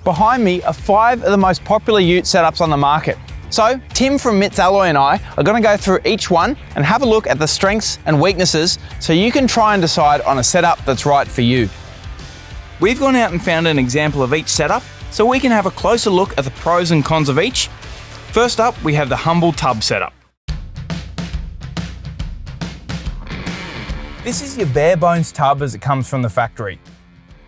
Behind me are 5 of the most popular ute setups on the market. So Tim from Mitts Alloy and I are going to go through each one and have a look at the strengths and weaknesses so you can try and decide on a setup that's right for you. We've gone out and found an example of each setup so we can have a closer look at the pros and cons of each. First up, we have the humble tub setup. This is your bare bones tub as it comes from the factory.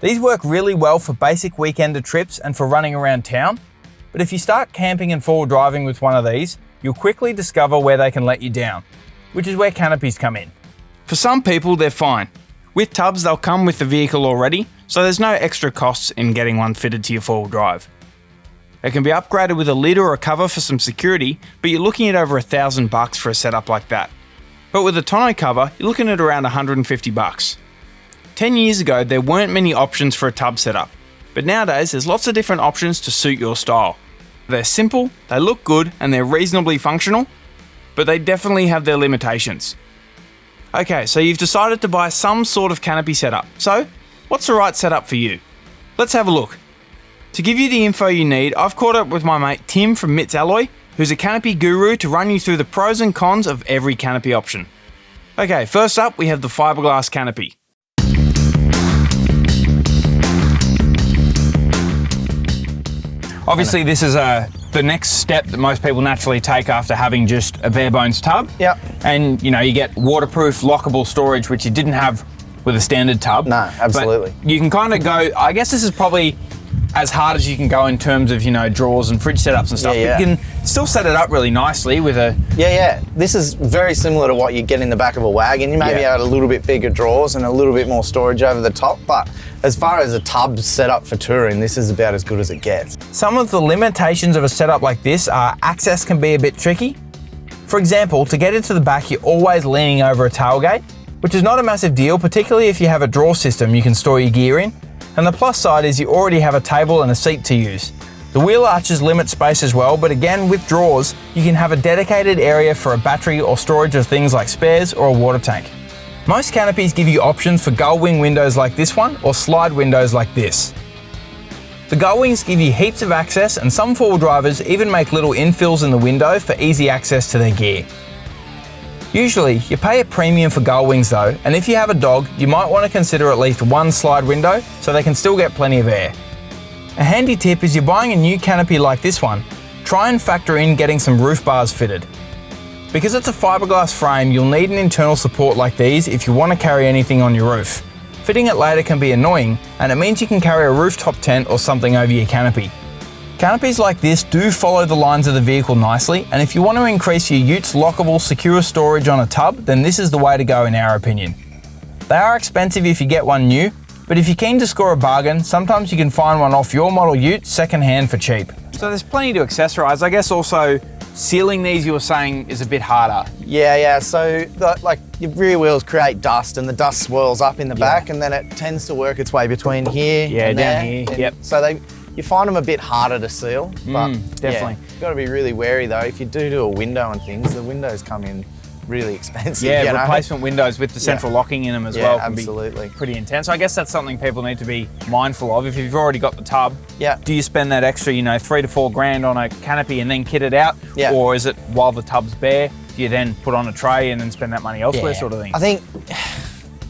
These work really well for basic weekender trips and for running around town, but if you start camping and four-wheel driving with one of these, you'll quickly discover where they can let you down, which is where canopies come in. For some people, they're fine. With tubs, they'll come with the vehicle already, so there's no extra costs in getting one fitted to your four-wheel drive. They can be upgraded with a lid or a cover for some security, but you're looking at over $1,000 for a setup like that. But with a tonneau cover, you're looking at around $150. 10 years ago, there weren't many options for a tub setup, but nowadays there's lots of different options to suit your style. They're simple, they look good, and they're reasonably functional, but they definitely have their limitations. Okay, so you've decided to buy some sort of canopy setup. So, what's the right setup for you? Let's have a look. To give you the info you need, I've caught up with my mate Tim from Mitts Alloy, who's a canopy guru, to run you through the pros and cons of every canopy option. Okay, first up we have the fiberglass canopy. Obviously this is the next step that most people naturally take after having just a bare bones tub. Yep. And you get waterproof, lockable storage, which you didn't have with a standard tub. No, absolutely. But you can kind of go, I guess this is probably as hard as you can go in terms of, drawers and fridge setups and stuff. Yeah. But you can still set it up really nicely with a... Yeah. This is very similar to what you get in the back of a wagon. You maybe add a little bit bigger drawers and a little bit more storage over the top, but as far as a tub set up for touring, this is about as good as it gets. Some of the limitations of a setup like this are access can be a bit tricky. For example, to get into the back, you're always leaning over a tailgate, which is not a massive deal, particularly if you have a drawer system you can store your gear in. And the plus side is you already have a table and a seat to use. The wheel arches limit space as well, but again, with drawers, you can have a dedicated area for a battery or storage of things like spares or a water tank. Most canopies give you options for gull wing windows like this one or slide windows like this. The gull wings give you heaps of access, and some four-wheel drivers even make little infills in the window for easy access to their gear. Usually, you pay a premium for gull wings though, and if you have a dog, you might want to consider at least one slide window so they can still get plenty of air. A handy tip is you're buying a new canopy like this one, try and factor in getting some roof bars fitted. Because it's a fiberglass frame, you'll need an internal support like these if you want to carry anything on your roof. Fitting it later can be annoying, and it means you can carry a rooftop tent or something over your canopy. Canopies like this do follow the lines of the vehicle nicely, and if you want to increase your ute's lockable, secure storage on a tub, then this is the way to go in our opinion. They are expensive if you get one new, but if you're keen to score a bargain, sometimes you can find one off your model ute second-hand for cheap. So there's plenty to accessorise. I guess also sealing these, you were saying, is a bit harder. Yeah. So your rear wheels create dust, and the dust swirls up in the back, and then it tends to work its way between here and down there. here. Yep. So you find them a bit harder to seal, but definitely. You've got to be really wary though. If you do a window and things, the windows come in really expensive. Yeah, replacement windows with the central locking in them as well can absolutely be pretty intense. I guess that's something people need to be mindful of. If you've already got the tub, do you spend that extra, $3 to $4 grand on a canopy and then kit it out? Or is it while the tub's bare, do you then put on a tray and then spend that money elsewhere sort of thing? I think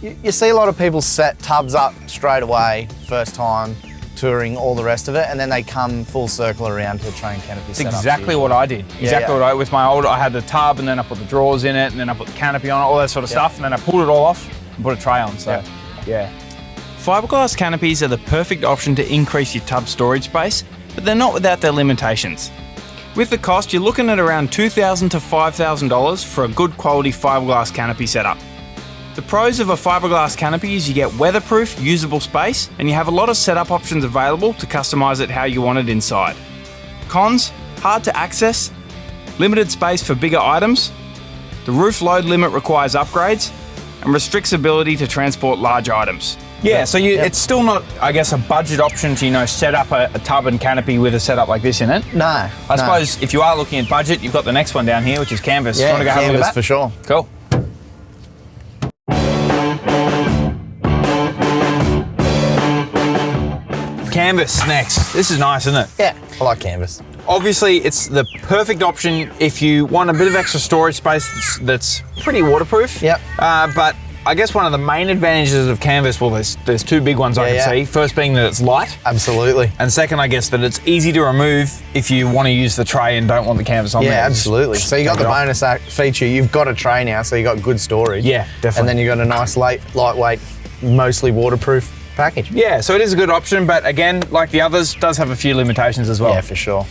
you see a lot of people set tubs up straight away, first time, touring, all the rest of it, and then they come full circle around to a train canopy That's setup. exactly what I did. With my old, I had the tub and then I put the drawers in it and then I put the canopy on it, all that sort of stuff, and then I pulled it all off and put a tray on, Fiberglass canopies are the perfect option to increase your tub storage space, but they're not without their limitations. With the cost, you're looking at around $2,000 to $5,000 for a good quality fiberglass canopy setup. The pros of a fiberglass canopy is you get weatherproof, usable space, and you have a lot of setup options available to customize it how you want it inside. Cons: hard to access, limited space for bigger items, the roof load limit requires upgrades, and restricts ability to transport large items. So it's still not, I guess, a budget option to, set up a tub and canopy with a setup like this in it. No. I suppose if you are looking at budget, you've got the next one down here, which is canvas. Yeah, Want to go have a look at that? For sure. Cool. Canvas next. This is nice, isn't it? Yeah, I like canvas. Obviously, it's the perfect option if you want a bit of extra storage space that's pretty waterproof. Yep. But I guess one of the main advantages of canvas, well, there's two big ones I can see. First being that it's light. Absolutely. And second, I guess, that it's easy to remove if you want to use the tray and don't want the canvas on there. Yeah, absolutely. So you got the bonus feature, you've got a tray now, so you got good storage. Yeah, definitely. And then you got a nice lightweight, mostly waterproof package. Yeah, so it is a good option, but again, like the others, does have a few limitations as well. Yeah, for sure.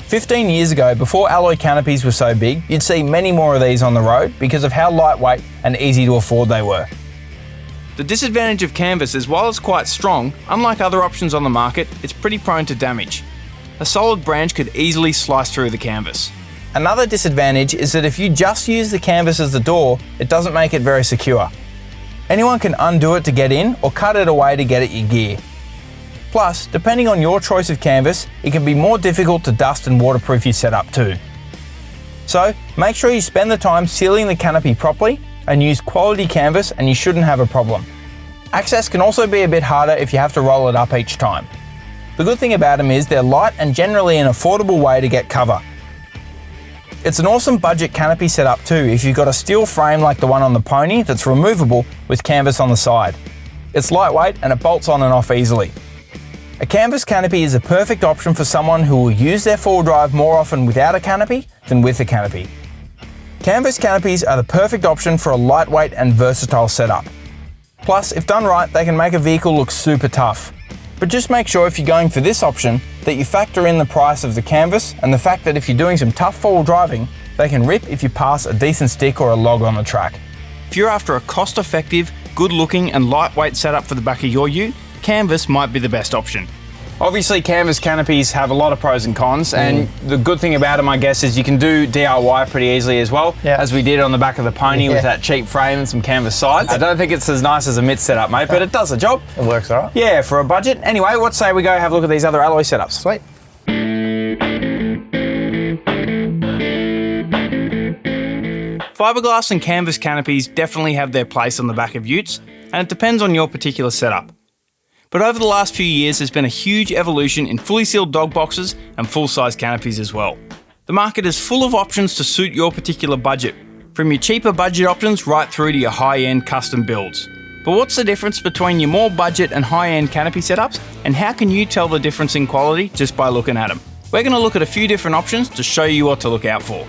15 years ago, before alloy canopies were so big, you'd see many more of these on the road because of how lightweight and easy to afford they were. The disadvantage of canvas is while it's quite strong, unlike other options on the market, it's pretty prone to damage. A solid branch could easily slice through the canvas. Another disadvantage is that if you just use the canvas as the door, it doesn't make it very secure. Anyone can undo it to get in or cut it away to get at your gear. Plus, depending on your choice of canvas, it can be more difficult to dust and waterproof your setup too. So, make sure you spend the time sealing the canopy properly and use quality canvas and you shouldn't have a problem. Access can also be a bit harder if you have to roll it up each time. The good thing about them is they're light and generally an affordable way to get cover. It's an awesome budget canopy setup too if you've got a steel frame like the one on the Pony that's removable with canvas on the side. It's lightweight and it bolts on and off easily. A canvas canopy is a perfect option for someone who will use their four-wheel drive more often without a canopy than with a canopy. Canvas canopies are the perfect option for a lightweight and versatile setup. Plus, if done right, they can make a vehicle look super tough. But just make sure if you're going for this option that you factor in the price of the canvas and the fact that if you're doing some tough four-wheel driving, they can rip if you pass a decent stick or a log on the track. If you're after a cost-effective, good-looking and lightweight setup for the back of your ute, canvas might be the best option. Obviously, canvas canopies have a lot of pros and cons, and the good thing about them, I guess, is you can do DIY pretty easily as well, as we did on the back of the Pony with that cheap frame and some canvas sides. I don't think it's as nice as a Mitt setup, mate, but it does the job. It works all right. Yeah, for a budget. Anyway, what say we go have a look at these other alloy setups? Sweet. Fiberglass and canvas canopies definitely have their place on the back of utes, and it depends on your particular setup. But over the last few years, there's been a huge evolution in fully sealed dog boxes and full-size canopies as well. The market is full of options to suit your particular budget, from your cheaper budget options right through to your high-end custom builds. But what's the difference between your more budget and high-end canopy setups, and how can you tell the difference in quality just by looking at them? We're going to look at a few different options to show you what to look out for.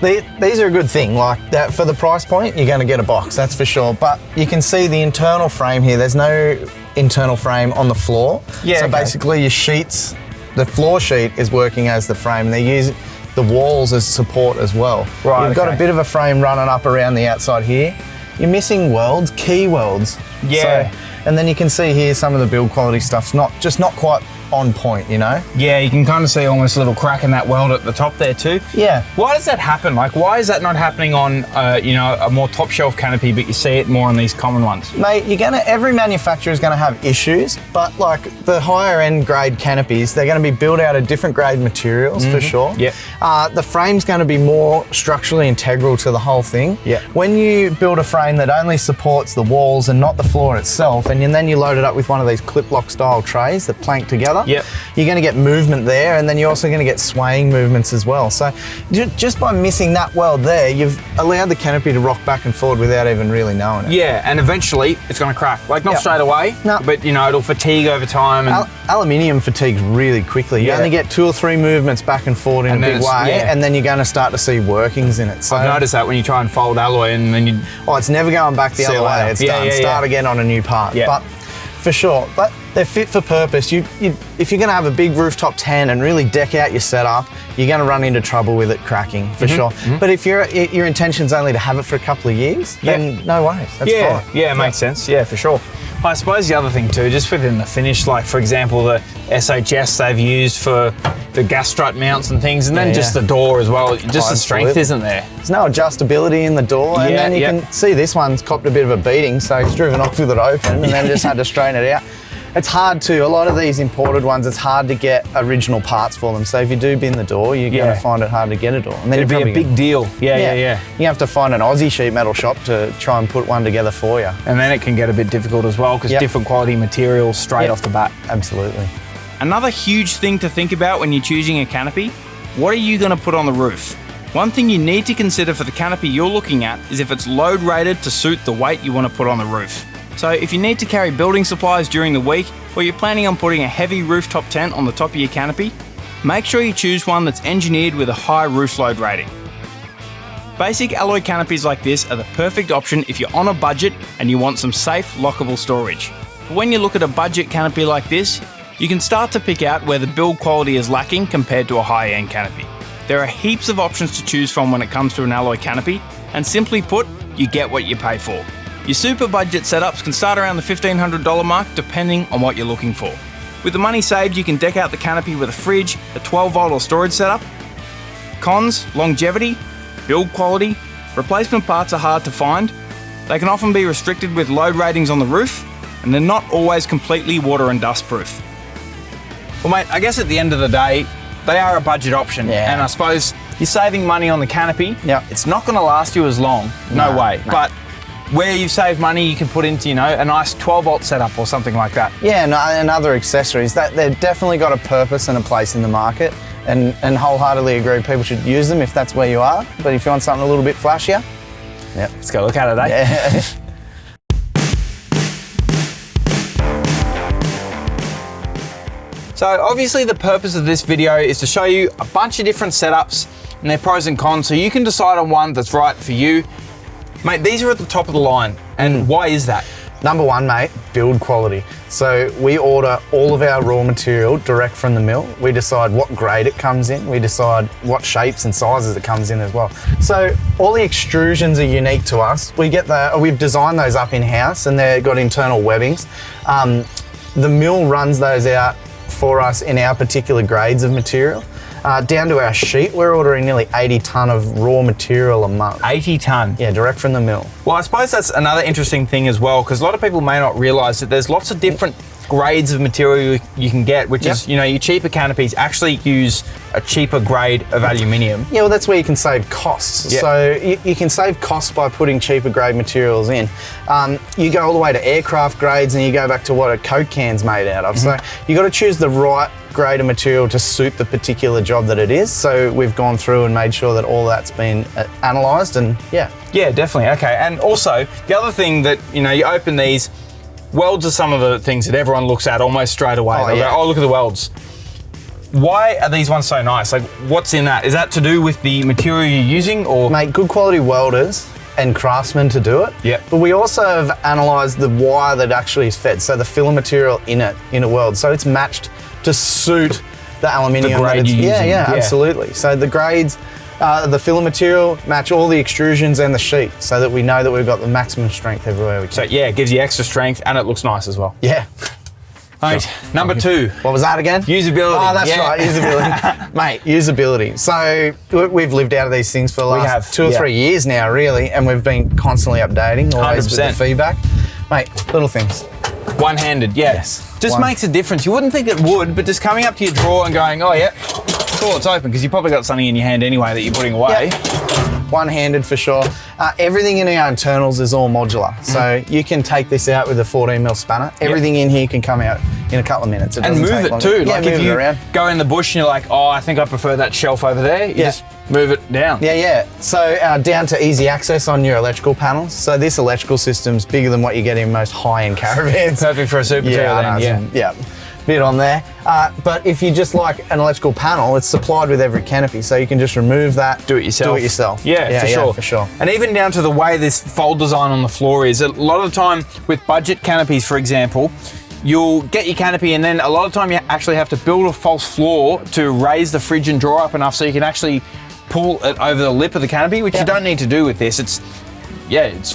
These are a good thing, like that for the price point, you're going to get a box, that's for sure. But you can see the internal frame here, there's no internal frame on the floor. Yeah, so basically your sheets, the floor sheet is working as the frame. They use the walls as support as well. Right, You've got a bit of a frame running up around the outside here. You're missing welds, key welds. Yeah. So, and then you can see here some of the build quality stuff's not quite on point, you know? Yeah, you can kind of see almost a little crack in that weld at the top there too. Yeah. Why does that happen? Like, why is that not happening on, a more top shelf canopy, but you see it more on these common ones? Mate, every manufacturer is going to have issues, but like the higher end grade canopies, they're going to be built out of different grade materials for sure. Yeah. The frame's going to be more structurally integral to the whole thing. Yeah. When you build a frame that only supports the walls and not the floor itself, and then you load it up with one of these clip lock style trays that plank together, Yep. you're going to get movement there, and then you're also going to get swaying movements as well. So just by missing that weld there, you've allowed the canopy to rock back and forward without even really knowing it. Yeah, and eventually it's going to crack. Like, not straight away, but it'll fatigue over time. And aluminium fatigues really quickly. You only get 2 or 3 movements back and forward in a big way, and then you're going to start to see workings in it. So I've noticed that when you try and fold alloy and then you... Oh, it's never going back the other way. It's done. Start again on a new part. Yeah. But for sure. But they're fit for purpose. If you're going to have a big rooftop tent and really deck out your setup, you're going to run into trouble with it cracking, for sure. But if your intention's only to have it for a couple of years, then no worries. That's fine. Yeah, it makes sense. Yeah, for sure. I suppose the other thing too, just within the finish, like for example, the SHS they've used for the gas strut mounts and things, and then just the door as well. Just the strength isn't there. There's no adjustability in the door, and then you can see this one's copped a bit of a beating, so he's driven off with it open and then just had to straighten it out. It's hard to, a lot of these imported ones, it's hard to get original parts for them. So if you do bin the door, you're going to find it hard to get a door. And then it'd be a big deal. Yeah. You have to find an Aussie sheet metal shop to try and put one together for you. And then it can get a bit difficult as well because different quality materials straight off the bat. Absolutely. Another huge thing to think about when you're choosing a canopy, what are you going to put on the roof? One thing you need to consider for the canopy you're looking at is if it's load rated to suit the weight you want to put on the roof. So if you need to carry building supplies during the week, or you're planning on putting a heavy rooftop tent on the top of your canopy, make sure you choose one that's engineered with a high roof load rating. Basic alloy canopies like this are the perfect option if you're on a budget and you want some safe, lockable storage. But when you look at a budget canopy like this, you can start to pick out where the build quality is lacking compared to a high-end canopy. There are heaps of options to choose from when it comes to an alloy canopy, and simply put, you get what you pay for. Your super budget setups can start around the $1,500 mark depending on what you're looking for. With the money saved, you can deck out the canopy with a fridge, a 12-volt or storage setup. Cons, longevity, build quality, replacement parts are hard to find. They can often be restricted with load ratings on the roof, and they're not always completely water and dust proof. Well mate, I guess at the end of the day, they are a budget option, and I suppose you're saving money on the canopy. It's not going to last you as long, no way. But where you save money, you can put into, a nice 12-volt setup or something like that. Yeah, and other accessories. They've definitely got a purpose and a place in the market, and wholeheartedly agree people should use them if that's where you are. But if you want something a little bit flashier, let's go look at it, eh? Yeah. So obviously the purpose of this video is to show you a bunch of different setups and their pros and cons so you can decide on one that's right for you. Mate, these are at the top of the line, and why is that? Number one, mate, build quality. So we order all of our raw material direct from the mill. We decide what grade it comes in. We decide what shapes and sizes it comes in as well. So all the extrusions are unique to us. We've designed those up in-house, and they've got internal webbings. The mill runs those out for us in our particular grades of material. Down to our sheet, we're ordering nearly 80 tonne of raw material a month. 80 tonne? Yeah, direct from the mill. Well, I suppose that's another interesting thing as well, because a lot of people may not realise that there's lots of different grades of material you can get, which is, your cheaper canopies actually use a cheaper grade of aluminium. Yeah, well, that's where you can save costs. Yep. So you can save costs by putting cheaper grade materials in. You go all the way to aircraft grades, and you go back to what a Coke can's made out of. So you got to choose the right grade of material to suit the particular job that it is. So we've gone through and made sure that all that's been analysed, and yeah, definitely. Okay, and also the other thing that you open these. Welds are some of the things that everyone looks at almost straight away. They'll go, oh, look at the welds. Why are these ones so nice? Like, what's in that? Is that to do with the material you're using, or? Mate, good quality welders and craftsmen to do it. Yep. But we also have analysed the wire that actually is fed, so the filler material in a weld. So it's matched to suit the aluminium. The grade you're using. Yeah, absolutely. So the grades, the filler material match all the extrusions and the sheet, so that we know that we've got the maximum strength everywhere we can. So yeah, it gives you extra strength and it looks nice as well. Yeah. Right, number two. What was that again? Usability. Oh, that's right, usability. Mate, usability. So we've lived out of these things for the last 2 or 3 years now, really, and we've been constantly updating, always 100%. With the feedback. Mate, little things. One-handed, yes. Just makes a difference. You wouldn't think it would, but just coming up to your drawer and going, oh yeah, cool, it's open, because you've probably got something in your hand anyway that you're putting away. Yep. One-handed for sure. Everything in our internals is all modular, so you can take this out with a 14mm spanner. Everything in here can come out in a couple of minutes. And move it too. Yeah, like if you go in the bush and you're like, oh, I think I prefer that shelf over there, you just move it down. Yeah. So down to easy access on your electrical panels. So this electrical system's bigger than what you get in most high-end caravans. Perfect for a super then, yeah. Bit on there. But if you just like an electrical panel, it's supplied with every canopy, so you can just remove that. Do it yourself. Yeah, for sure. And even down to the way this fold design on the floor is, a lot of the time with budget canopies, for example, you'll get your canopy and then a lot of the time you actually have to build a false floor to raise the fridge and drawer up enough so you can actually pull it over the lip of the canopy, which you don't need to do with this. It's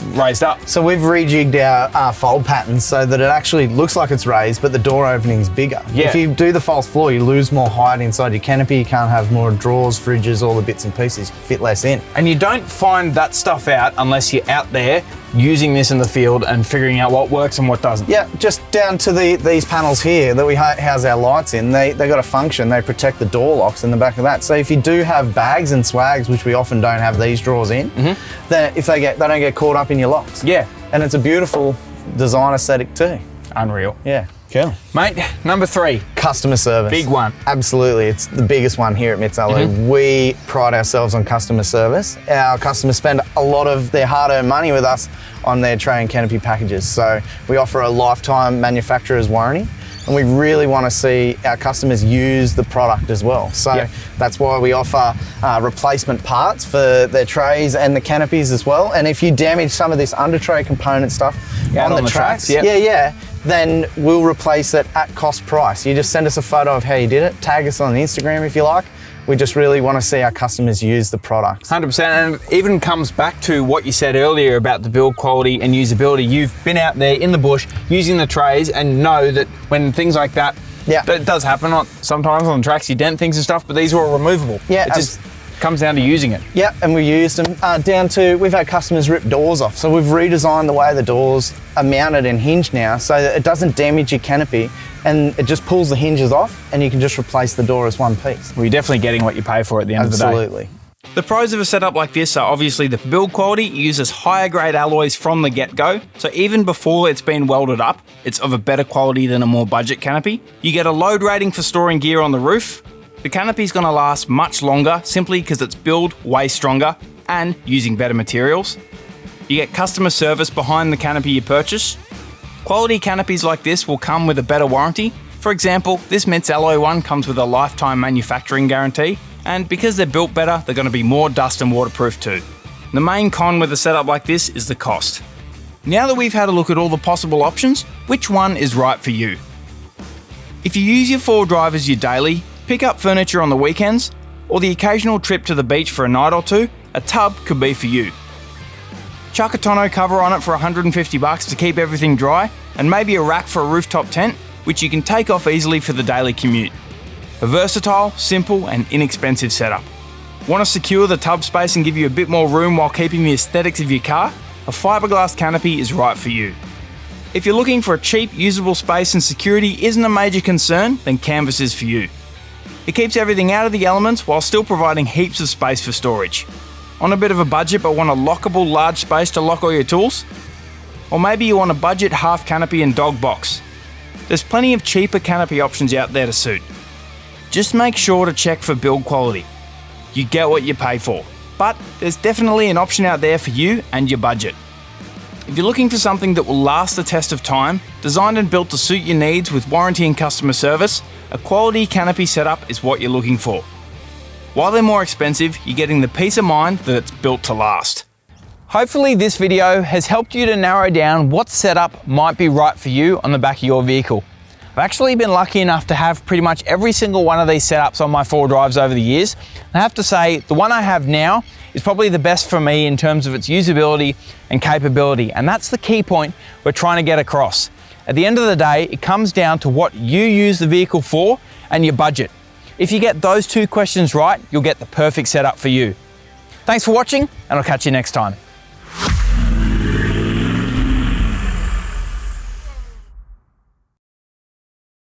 raised up. So we've rejigged our fold patterns so that it actually looks like it's raised, but the door opening's bigger. Yeah. If you do the false floor, you lose more height inside your canopy. You can't have more drawers, fridges, all the bits and pieces fit less in. And you don't find that stuff out unless you're out there using this in the field and figuring out what works and what doesn't? Yeah, just down to these panels here that we house our lights in. They got a function. They protect the door locks in the back of that. So if you do have bags and swags, which we often don't have these drawers in, then if they don't get caught up in your locks. Yeah. And it's a beautiful design aesthetic too. Unreal. Yeah. Cool. Mate, number 3. Customer service. Big one. Absolutely. It's the biggest one here at Mitsalu. We pride ourselves on customer service. Our customers spend a lot of their hard-earned money with us on their tray and canopy packages. So we offer a lifetime manufacturer's warranty, and we really want to see our customers use the product as well. So that's why we offer replacement parts for their trays and the canopies as well. And if you damage some of this under tray component stuff on the tracks, then we'll replace it at cost price. You just send us a photo of how you did it, tag us on Instagram if you like. We just really want to see our customers use the products. 100%, and it even comes back to what you said earlier about the build quality and usability. You've been out there in the bush using the trays and know that when things like that, it does happen sometimes on tracks, you dent things and stuff, but these are all removable. Yeah, it just comes down to using it. Yeah, and we used them down to, we've had customers rip doors off. So we've redesigned the way the doors are mounted and hinged now so that it doesn't damage your canopy, and it just pulls the hinges off and you can just replace the door as one piece. Well, you're definitely getting what you pay for at the end of the day. Absolutely. The pros of a setup like this are obviously the build quality. It uses higher grade alloys from the get-go, so even before it's been welded up, it's of a better quality than a more budget canopy. You get a load rating for storing gear on the roof. The canopy's gonna last much longer simply because it's built way stronger and using better materials. You get customer service behind the canopy you purchase. Quality canopies like this will come with a better warranty. For example, this Mitts Alloy one comes with a lifetime manufacturing guarantee, and because they're built better, they're gonna be more dust and waterproof too. The main con with a setup like this is the cost. Now that we've had a look at all the possible options, which one is right for you? If you use your 4-drive as your daily, pick up furniture on the weekends, or the occasional trip to the beach for a night or two, a tub could be for you. Chuck a tonneau cover on it for $150 to keep everything dry, and maybe a rack for a rooftop tent, which you can take off easily for the daily commute. A versatile, simple, and inexpensive setup. Want to secure the tub space and give you a bit more room while keeping the aesthetics of your car? A fiberglass canopy is right for you. If you're looking for a cheap, usable space and security isn't a major concern, then canvas is for you. It keeps everything out of the elements while still providing heaps of space for storage. On a bit of a budget but want a lockable large space to lock all your tools? Or maybe you want a budget half canopy and dog box. There's plenty of cheaper canopy options out there to suit. Just make sure to check for build quality. You get what you pay for, but there's definitely an option out there for you and your budget. If you're looking for something that will last the test of time, designed and built to suit your needs with warranty and customer service, a quality canopy setup is what you're looking for. While they're more expensive, you're getting the peace of mind that it's built to last. Hopefully this video has helped you to narrow down what setup might be right for you on the back of your vehicle. I've actually been lucky enough to have pretty much every single one of these setups on my 4-drives over the years. I have to say, the one I have now is probably the best for me in terms of its usability and capability, and that's the key point we're trying to get across. At the end of the day, it comes down to what you use the vehicle for and your budget. If you get those 2 questions right, you'll get the perfect setup for you. Thanks for watching, and I'll catch you next time.